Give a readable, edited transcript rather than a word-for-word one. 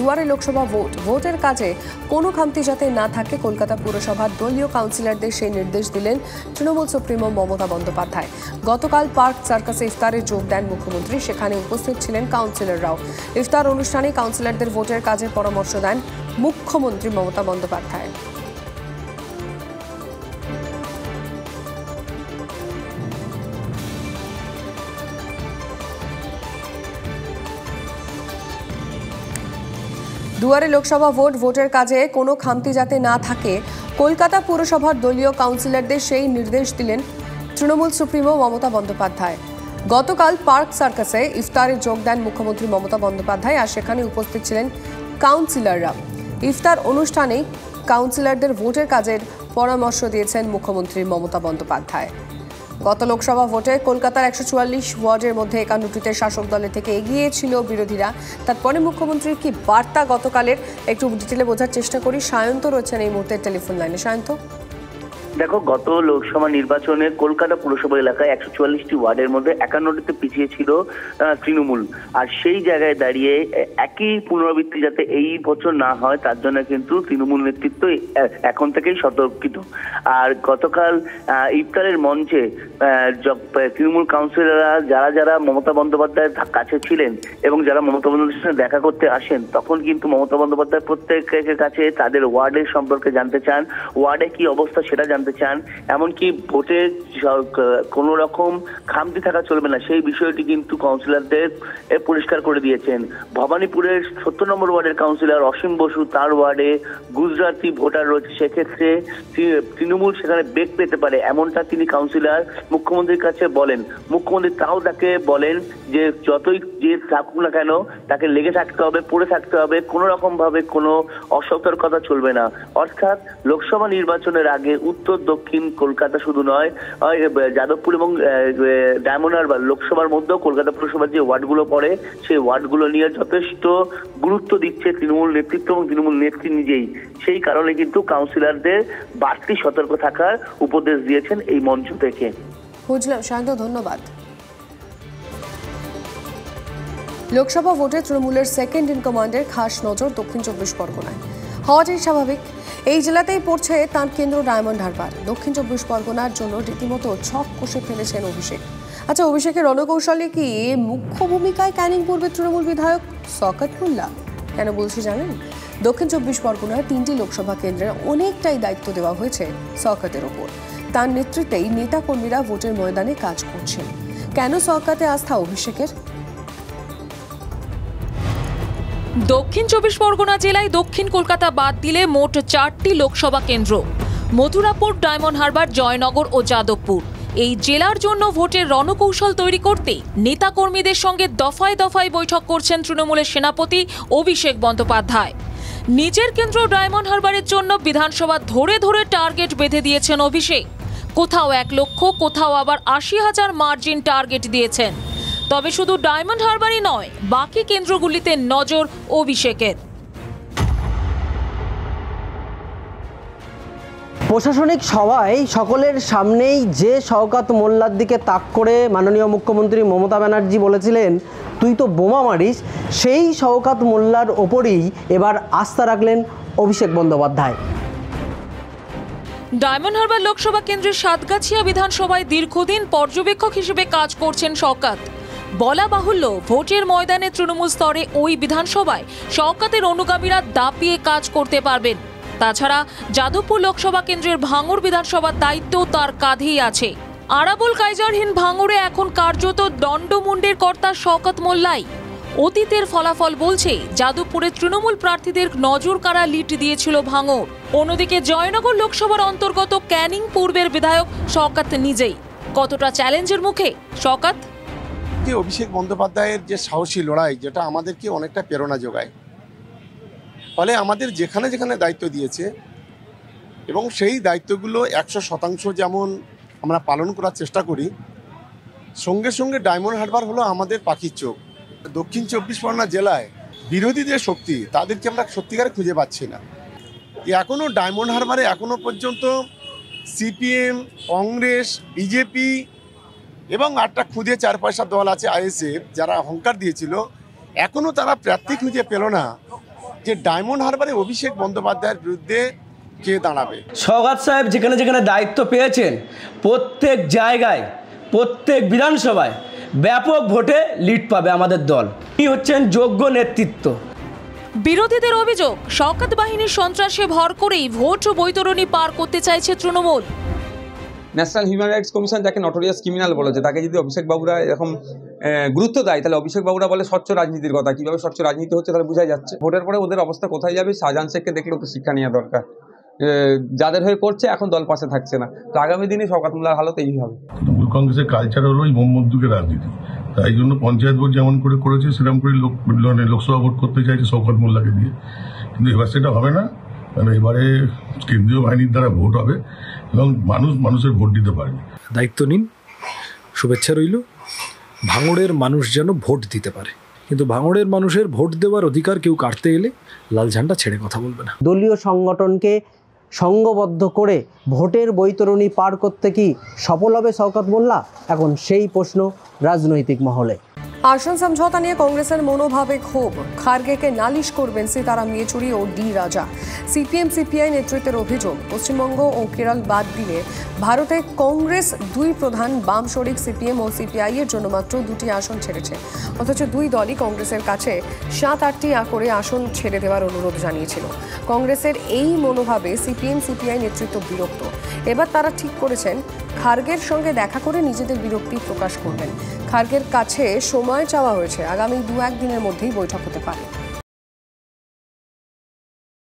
দুয়ারে লোকসভা ভোটের কাজে কোনো খামতি যাতে না থাকে কলকাতা পুরসভার দলীয় কাউন্সিলরদের সেই নির্দেশ দিলেন তৃণমূল সুপ্রিমো মমতা বন্দ্যোপাধ্যায়। গতকাল পার্ক সার্কাসে ইফতারে যোগ দেন মুখ্যমন্ত্রী। সেখানে উপস্থিত ছিলেন কাউন্সিলররাও। ইফতার অনুষ্ঠানে কাউন্সিলরদের ভোটের কাজের পরামর্শ দেন মুখ্যমন্ত্রী মমতা বন্দ্যোপাধ্যায়। দুয়ারে লোকসভা ভোটের কাজে কোনো খামতি যাতে না থাকে কলকাতা পুরসভার দলীয় কাউন্সিলরদের সেই নির্দেশ দিলেন তৃণমূল সুপ্রিমো মমতা বন্দ্যোপাধ্যায়। গতকাল পার্ক সার্কাসে ইফতারে যোগ দেন মুখ্যমন্ত্রী মমতা বন্দ্যোপাধ্যায়, আর সেখানে উপস্থিত ছিলেন কাউন্সিলররা। ইফতার অনুষ্ঠানে কাউন্সিলরদের ভোটের কাজের পরামর্শ দিয়েছেন মুখ্যমন্ত্রী মমতা বন্দ্যোপাধ্যায়। গত লোকসভা ভোটে কলকাতার 144 ওয়ার্ডের মধ্যে 51টিতে শাসক দলের থেকে এগিয়ে ছিল বিরোধীরা। তারপরে মুখ্যমন্ত্রীর কি বার্তা গতকালের একটু ডিটেলে বোঝার চেষ্টা করি। সায়ন্ত রয়েছেন এই মুহূর্তে টেলিফোন লাইনে। সায়ন্ত, দেখো, গত লোকসভা নির্বাচনে কলকাতা পুরসভা এলাকায় 144টি ওয়ার্ডের মধ্যে 51টিতে পিছিয়ে ছিল তৃণমূল। আর সেই জায়গায় দাঁড়িয়ে একই পুনরাবৃত্তি যাতে এই বছর না হয় তার জন্য কিন্তু তৃণমূল নেতৃত্ব এখন থেকেই সতর্কিত। আর গতকাল ইফতারের মঞ্চে তৃণমূল কাউন্সিলররা যারা যারা মমতা বন্দ্যোপাধ্যায়ের কাছে ছিলেন এবং যারা মমতা বন্দ্যোপাধ্যায়ের সঙ্গে দেখা করতে আসেন, তখন কিন্তু মমতা বন্দ্যোপাধ্যায় প্রত্যেকের কাছে তাদের ওয়ার্ডের সম্পর্কে জানতে চান, ওয়ার্ডে কি অবস্থা সেটা জানতে চান। এমনকি ভোটে কোনো রকম খামতি থাকা চলবে না সেই বিষয়টি কিন্তু কাউন্সিলরদের পরিষ্কার করে দিয়েছেন। ভবানীপুরের 70 নম্বর ওয়ার্ডের কাউন্সিলর অসীম বসু, তার ওয়ার্ডে গুজরাটি ভোটার রয়েছে, সেক্ষেত্রে তৃণমূল সেখানে বেগ পেতে পারে এমনটা তিনি কাউন্সিলর মুখ্যমন্ত্রীর কাছে বলেন। মুখ্যমন্ত্রী তাও তাকে বলেন যে যতই যে থাকুক না কেন তাকে লেগে থাকতে হবে, পড়ে থাকতে হবে, কোনো রকম ভাবে কোনো অসতর্কতা চলবে না। অর্থাৎ লোকসভা নির্বাচনের আগে উত্তর দক্ষিণ কলকাতা শুধু নয়, যাদবপুর এবং ডায়মন্ড হারবার লোকসভার মধ্যেও কলকাতা পুরসভার যে ওয়ার্ডগুলো পড়ে সেই ওয়ার্ডগুলো নিয়ে যথেষ্ট গুরুত্ব দিচ্ছে তৃণমূল নেতৃত্ব এবং তৃণমূল নেত্রী নিজেই। সেই কারণে কিন্তু কাউন্সিলরদের বাড়তি সতর্ক থাকার উপদেশ দিয়েছেন এই মঞ্চ থেকে। বুঝলাম শান্ত, ধন্যবাদ। লোকসভা ভোটে তৃণমূলের সেকেন্ড ইন কমান্ডের খাস নজর দক্ষিণ 24 পরগনায়। হওয়াটাই স্বাভাবিক, এই জেলাতেই পড়ছে তাঁর কেন্দ্র ডায়মন্ড হারবার। দক্ষিণ 24 পরগনার জন্য রীতিমতো ছক কষে ফেলেছেন অভিষেক। আচ্ছা, অভিষেকের রণকৌশলে কি মুখ্য ভূমিকায় ক্যানিং পূর্বের তৃণমূল বিধায়ক শওকত মোল্লা? কেন বলছি জানেন? দক্ষিণ 24 পরগনায় 3টি লোকসভা কেন্দ্রের অনেকটাই দায়িত্ব দেওয়া হয়েছে শওকতের ওপর। তার নেতৃত্বেই নেতাকর্মীরা ভোটের ময়দানে কাজ করছেন। কেন শওকতে আস্থা অভিষেকের? দক্ষিণ 24 পরগনা জেলায় দক্ষিণ কলকাতা বাদ দিলে মোট 4টি লোকসভা কেন্দ্র: মথুরাপুর, ডায়মন্ড হারবার, জয়নগর ও যাদবপুর। এই জেলার জন্য ভোটের রণকৌশল তৈরি করতে নেতাকর্মীদের সঙ্গে দফায় দফায় বৈঠক করছেন তৃণমূলের সেনাপতি অভিষেক বন্দ্যোপাধ্যায়। নিজের কেন্দ্র ডায়মন্ড হারবারের জন্য বিধানসভা ধরে ধরে টার্গেট বেঁধে দিয়েছেন অভিষেক। কোথাও 1 লক্ষ, কোথাও আবার 80,000 মার্জিন টার্গেট দিয়েছেন। তবে শুধু ডায়মন্ড হারবারই নয়, বাকি কেন্দ্রগুলিতে নজর অভিষেকের। প্রশাসনিক সভায় সকলের সামনেই যে শওকত মোল্লার দিকে তাক করে মাননীয় মুখ্যমন্ত্রী মমতা ব্যানার্জি বলেছিলেন তুই তো বোমা মারিস, সেই শওকত মোল্লার ওপরই এবার আস্থা রাখলেন অভিষেক বন্দ্যোপাধ্যায়। ডায়মন্ড হারবার লোকসভা কেন্দ্রের সাতগাছিয়া বিধানসভায় দীর্ঘদিন পর্যবেক্ষক হিসেবে কাজ করছেন শওকত। বলা বাহুল্য, ভোটের ময়দানে তৃণমূল স্তরে ওই বিধানসভায় শওকতের অনুগামীরা দাপিয়ে কাজ করতে পারবেন। তাছাড়া যাদবপুর লোকসভা কেন্দ্রের ভাঙড় বিধানসভার দায়িত্ব তার কাঁধেই আছে। আরাবুল কায়জারহীন ভাঙড়ে এখন কার্যত দণ্ডমুণ্ডের কর্তা শওকত মোল্লাই। অতীতের ফলাফল বলছে যাদবপুরে তৃণমূল প্রার্থীদের নজর কাড়া লিড দিয়েছিল ভাঙড়। অন্যদিকে জয়নগর লোকসভার অন্তর্গত ক্যানিং পূর্বের বিধায়ক শওকত নিজেই। কতটা চ্যালেঞ্জের মুখে শওকত? অভিষেক বন্দ্যোপাধ্যায়ের যে সাহসী লড়াই, যেটা আমাদেরকে অনেকটা প্রেরণা যোগায়। ফলে আমাদের যেখানে যেখানে দায়িত্ব দিয়েছে এবং সেই দায়িত্বগুলো 100% যেমন আমরা পালন করার চেষ্টা করি, সঙ্গে সঙ্গে ডায়মন্ড হারবার হলো আমাদের পাখির চোখ। দক্ষিণ 24 পরগনা জেলায় বিরোধীদের শক্তি, তাদেরকে আমরা সত্যিকারে খুঁজে পাচ্ছি না। এখনও ডায়মন্ড হারবারে এখনও পর্যন্ত সিপিএম, কংগ্রেস, বিজেপি এবং আটটা খুদে 4 পয়সা দল আছে আইএসএফ, যারা অহংকার দিয়েছিল, এখনও তারা প্রার্থী খুঁজে পেল না। যে ডায়মন্ড হারবারে অভিষেক বন্দ্যোপাধ্যায়ের বিরুদ্ধে কে দাঁড়াবে। সওগাত সাহেব যেখানে যেখানে দায়িত্ব পেয়েছেন প্রত্যেক জায়গায় প্রত্যেক বিধানসভায় ব্যাপক ভোটে লিড পাবে আমাদের দল। তিনি হচ্ছেন যোগ্য নেতৃত্ব। বিরোধীদের অভিযোগ, শওকত বাহিনীর সন্ত্রাসে ভর করেই ভোট বৈতরণী পার করতে চাইছে Trinamool. National human rights commission যাকে নটোরিয়াস ক্রিমিনাল বলেছে, তাকে যদি অভিষেক বাবুরা এরকম গুরুত্ব দেয়, তাহলে অভিষেক বাবুরা বলে স্বচ্ছ রাজনীতির কথা। কীভাবে স্বচ্ছ রাজনীতি হচ্ছে তাহলে বোঝাই যাচ্ছে। ভোটের পরে ওদের অবস্থা কোথায় যাবে, শাহজাহান শেখকে দেখলেও তো শিক্ষা নেওয়া দরকার। যাদের হয়ে করছে এখন দল পাশে থাকছে না, তো আগামী দিনে শওকত মোল্লার হালত এই হবে। তৃণমূল কংগ্রেসের কালচার হলো এই মোহাম্মদুকের রাজনীতি, তাই জন্য পঞ্চায়েত ভোট যেমন করে করেছে সেরকম করে লোকসভা ভোট করতে চাইছে শওকত মোল্লাকে দিয়ে, কিন্তু এবার সেটা হবে না। কারণ এবারে কেন্দ্রীয় বাহিনীর দ্বারা ভোট হবে এবং মানুষের ভোট দিতে পারবে। দায়িত্ব নিন, শুভেচ্ছা রইল। ভাঙড়ের মানুষ যেন ভোট দিতে পারে, কিন্তু ভাঙড়ের মানুষের ভোট দেওয়ার অধিকার কেউ কাটতে এলে লাল ঝান্ডা ছেড়ে কথা বলবে না। দলীয় সংগঠনকে সংঘবদ্ধ করে ভোটের বৈতরণী পার করতে কি সফল হবে শওকত মোল্লা? এখন সেই প্রশ্ন রাজনৈতিক মহলে। আসন সমঝোতা নিয়ে কংগ্রেসের মনোভাবে ক্ষোভ, খার্গেকে নালিশ করবেন সীতারাম ইয়েচুরি ও ডি রাজা। সিপিএম সিপিআই নেতৃত্বের অভিযোগ, পশ্চিমবঙ্গ ও কেরল বাদ দিয়ে ভারতে কংগ্রেস দুই প্রধান বাম শরিক সিপিএম ও সিপিআই এর জন্য মাত্র 2টি আসন ছেড়েছে, অথচ দুই দলই কংগ্রেসের কাছে 7-8টি করে আসন ছেড়ে দেওয়ার অনুরোধ জানিয়েছিল। কংগ্রেসের এই মনোভাবে সিপিএম সিপিআই নেতৃত্ব বিরক্ত। এবার তারা ঠিক করেছেন খার্গের সঙ্গে দেখা করে নিজেদের বিরক্তি প্রকাশ করবেন। খার্গের কাছে সময় চাওয়া হয়েছে, আগামী 2-1 দিনের মধ্যেই বৈঠক হতে পারে।